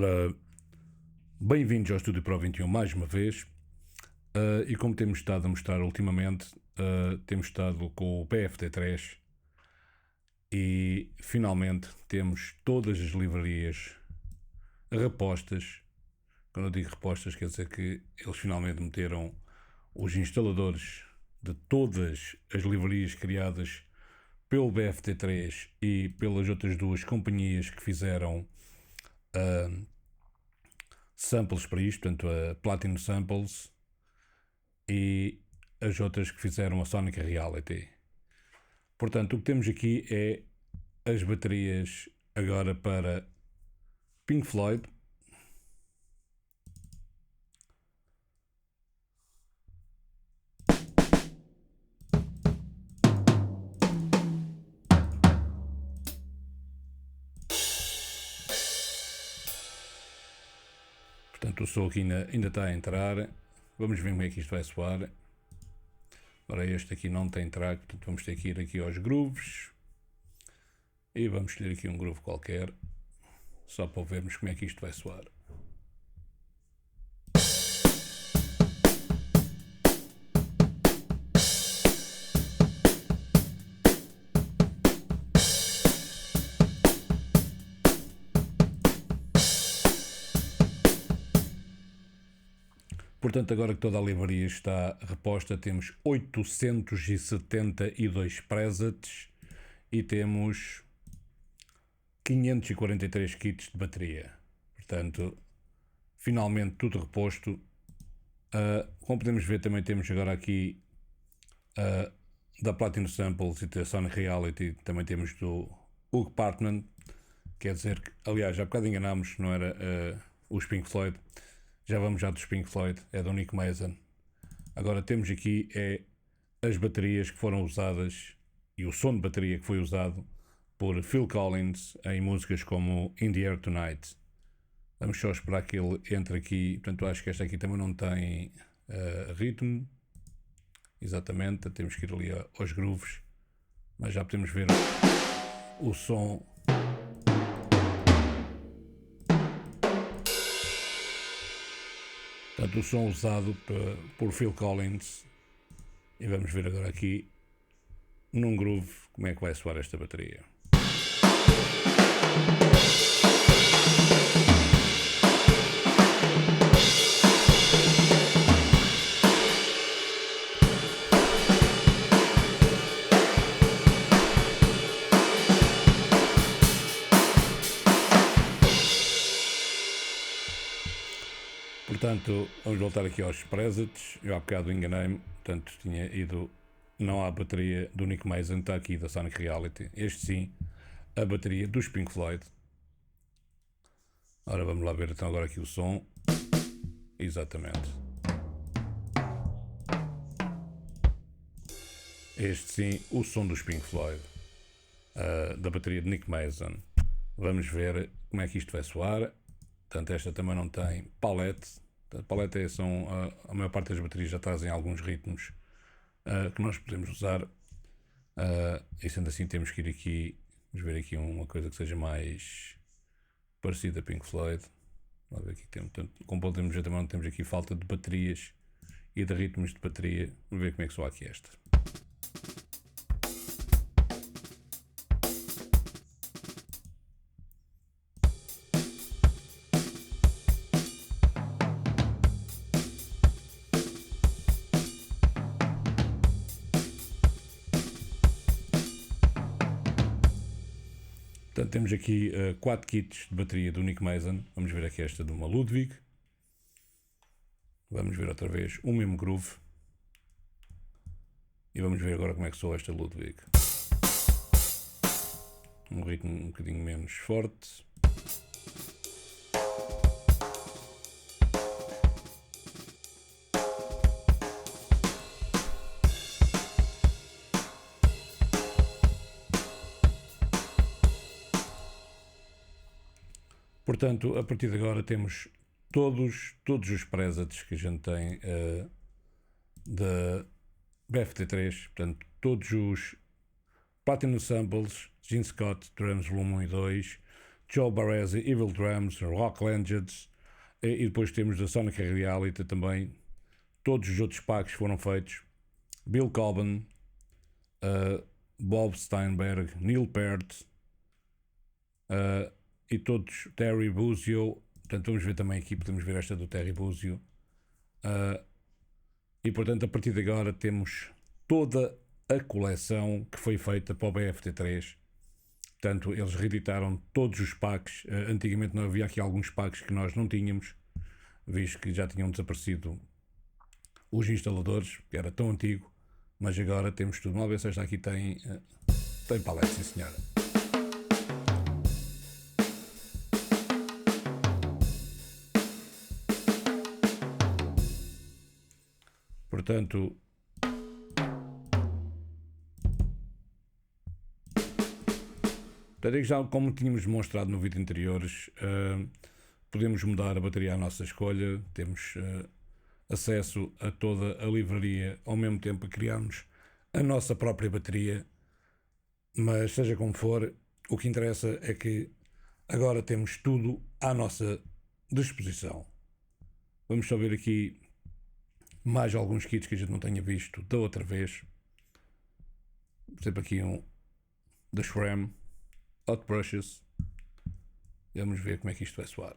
Ora, bem-vindos ao Estúdio Pro 21 mais uma vez. E como temos estado a mostrar ultimamente, temos estado com o BFT3 e finalmente temos todas as livrarias repostas. Quando eu digo repostas, quer dizer que eles finalmente meteram os instaladores de todas as livrarias criadas pelo BFT3 e pelas outras duas companhias que fizeram samples para isto, portanto a Platinum Samples e as outras que fizeram a Sonic Reality. Portanto, o que temos aqui é as baterias agora para Pink Floyd, portanto o som aqui ainda está a entrar. Vamos ver como é que isto vai soar. Ora, este aqui não tem track, portanto vamos ter que ir aqui aos grooves e vamos escolher aqui um groove qualquer, só para vermos como é que isto vai soar. Portanto, agora que toda a livraria está reposta, temos 872 presets e temos 543 kits de bateria. Portanto, finalmente tudo reposto. Como podemos ver, também temos agora aqui da Platinum Samples e da Sonic Reality, também temos do Hugh Partman. Quer dizer que, aliás, há bocado enganámos, não era os Pink Floyd. Já vamos já dos Pink Floyd, é do Nick Mason. Agora temos aqui as baterias que foram usadas e o som de bateria que foi usado por Phil Collins em músicas como In the Air Tonight. Vamos só esperar que ele entre aqui. Portanto, acho que esta aqui também não tem ritmo. Exatamente, temos que ir ali aos grooves, mas já podemos ver o som. Portanto, o som usado por Phil Collins. E vamos ver agora aqui num groove como é que vai soar esta bateria. Portanto, vamos voltar aqui aos presets. Eu há bocado enganei-me, portanto tinha ido não à bateria do Nick Mason, está aqui da Sonic Reality. Este sim, a bateria dos Pink Floyd. Ora, vamos lá ver então agora aqui o som. Exatamente. Este sim, o som dos Pink Floyd, da bateria de Nick Mason. Vamos ver como é que isto vai soar. Portanto, esta também não tem palete. Palete a maior parte das baterias já trazem alguns ritmos que nós podemos usar. E sendo assim, temos que ir aqui, vamos ver aqui uma coisa que seja mais parecida a Pink Floyd. Vamos ver aqui, como podemos ver, também não temos aqui falta de baterias e de ritmos de bateria. Vamos ver como é que soa aqui esta. Portanto, temos aqui 4 kits de bateria do Nick Mason. Vamos ver aqui esta de uma Ludwig. Vamos ver outra vez o mesmo groove. E vamos ver agora como é que soa esta Ludwig. Um ritmo um bocadinho menos forte. Portanto, a partir de agora temos todos os presets que a gente tem da BFT3, portanto, todos os Platinum Samples, Gene Scott, Drums Volume 1 e 2, Joe Barresi, Evil Drums, Rock Legends, e depois temos da Sonic Reality também. Todos os outros packs foram feitos. Bill Coben, Bob Steinberg, Neil Peart, e todos, Terry Bozzio. Portanto, vamos ver também aqui, podemos ver esta do Terry Bozzio. E portanto, a partir de agora temos toda a coleção que foi feita para o BFT3. Portanto, eles reeditaram todos os packs. Antigamente não havia aqui alguns packs que nós não tínhamos, visto que já tinham desaparecido os instaladores, que era tão antigo, mas agora temos tudo. Uma vez esta aqui tem palete, sim senhora. Portanto, já como tínhamos demonstrado no vídeo anteriores, podemos mudar a bateria à nossa escolha, temos acesso a toda a livraria ao mesmo tempo a criarmos a nossa própria bateria, mas seja como for, o que interessa é que agora temos tudo à nossa disposição. Vamos só ver aqui mais alguns kits que a gente não tenha visto da outra vez. Por exemplo, aqui um da Shram, Hot Brushes. Vamos ver como é que isto vai soar.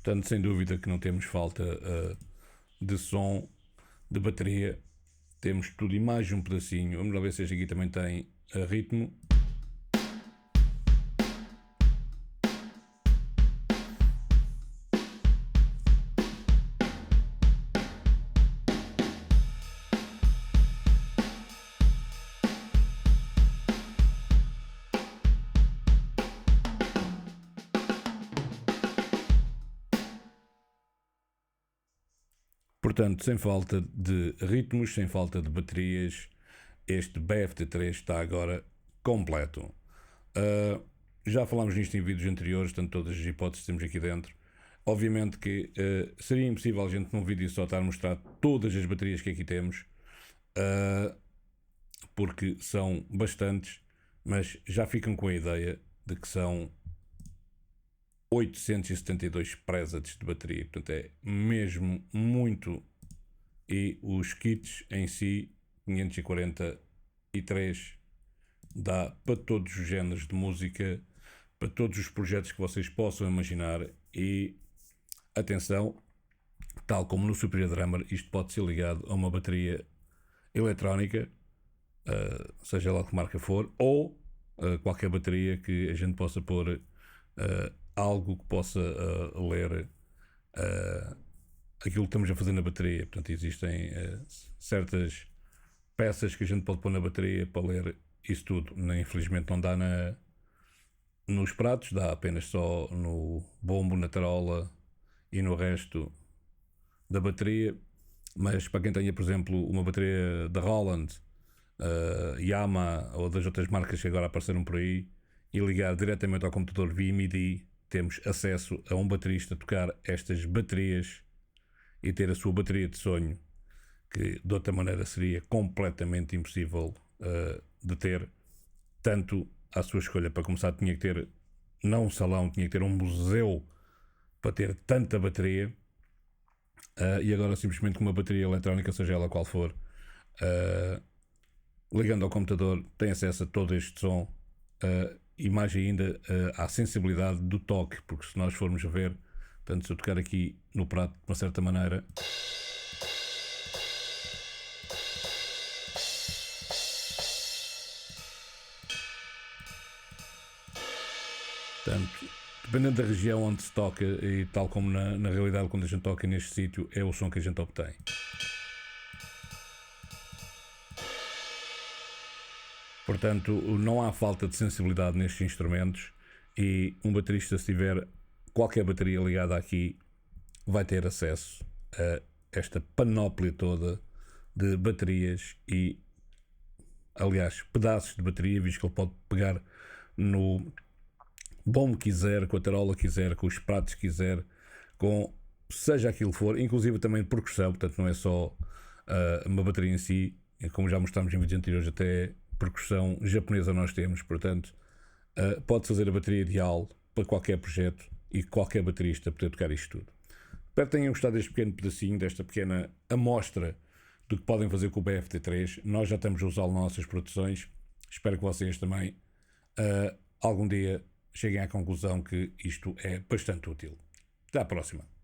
Portanto, sem dúvida que não temos falta de som, de bateria. Temos tudo e mais um pedacinho. Vamos lá ver se este aqui também tem ritmo. Portanto, sem falta de ritmos, sem falta de baterias, este BFT3 está agora completo. Já falámos nisto em vídeos anteriores, portanto todas as hipóteses que temos aqui dentro. Obviamente que seria impossível a gente num vídeo só estar a mostrar todas as baterias que aqui temos, porque são bastantes, mas já ficam com a ideia de que são 872 presets de bateria, portanto é mesmo muito. E os kits em si, 543, dá para todos os géneros de música, para todos os projetos que vocês possam imaginar. E atenção, tal como no Superior Drummer, isto pode ser ligado a uma bateria eletrónica, seja lá que marca for, ou qualquer bateria que a gente possa pôr algo que possa ler aquilo que estamos a fazer na bateria. Portanto, existem certas peças que a gente pode pôr na bateria para ler isso tudo. Infelizmente não dá nos pratos, dá apenas só no bombo, na tarola e no resto da bateria. Mas para quem tenha, por exemplo, uma bateria da Roland, Yamaha ou das outras marcas que agora apareceram por aí, e ligar diretamente ao computador via MIDI, temos acesso a um baterista tocar estas baterias e ter a sua bateria de sonho, que de outra maneira seria completamente impossível de ter. Tanto à sua escolha, para começar, tinha que ter não um salão, tinha que ter um museu para ter tanta bateria, e agora simplesmente com uma bateria eletrónica, seja ela qual for, ligando ao computador, tem acesso a todo este som, e mais ainda à sensibilidade do toque, porque se nós formos a ver, portanto, se eu tocar aqui no prato de uma certa maneira, portanto, dependendo da região onde se toca, e tal como na realidade quando a gente toca neste sítio, é o som que a gente obtém. Portanto, não há falta de sensibilidade nestes instrumentos, e um baterista, se tiver qualquer bateria ligada aqui, vai ter acesso a esta panóplia toda de baterias e, aliás, pedaços de bateria, visto que ele pode pegar no bom que quiser, com a tarola que quiser, com os pratos que quiser, com seja aquilo que for, inclusive também de percussão, portanto não é só uma bateria em si, como já mostramos em vídeos anteriores, até percussão japonesa nós temos, portanto pode fazer a bateria ideal para qualquer projeto e qualquer baterista poder tocar isto tudo. Espero que tenham gostado deste pequeno pedacinho, desta pequena amostra do que podem fazer com o BFT3. Nós já estamos a usá-lo nas nossas produções, espero que vocês também algum dia cheguem à conclusão que isto é bastante útil. Até à próxima.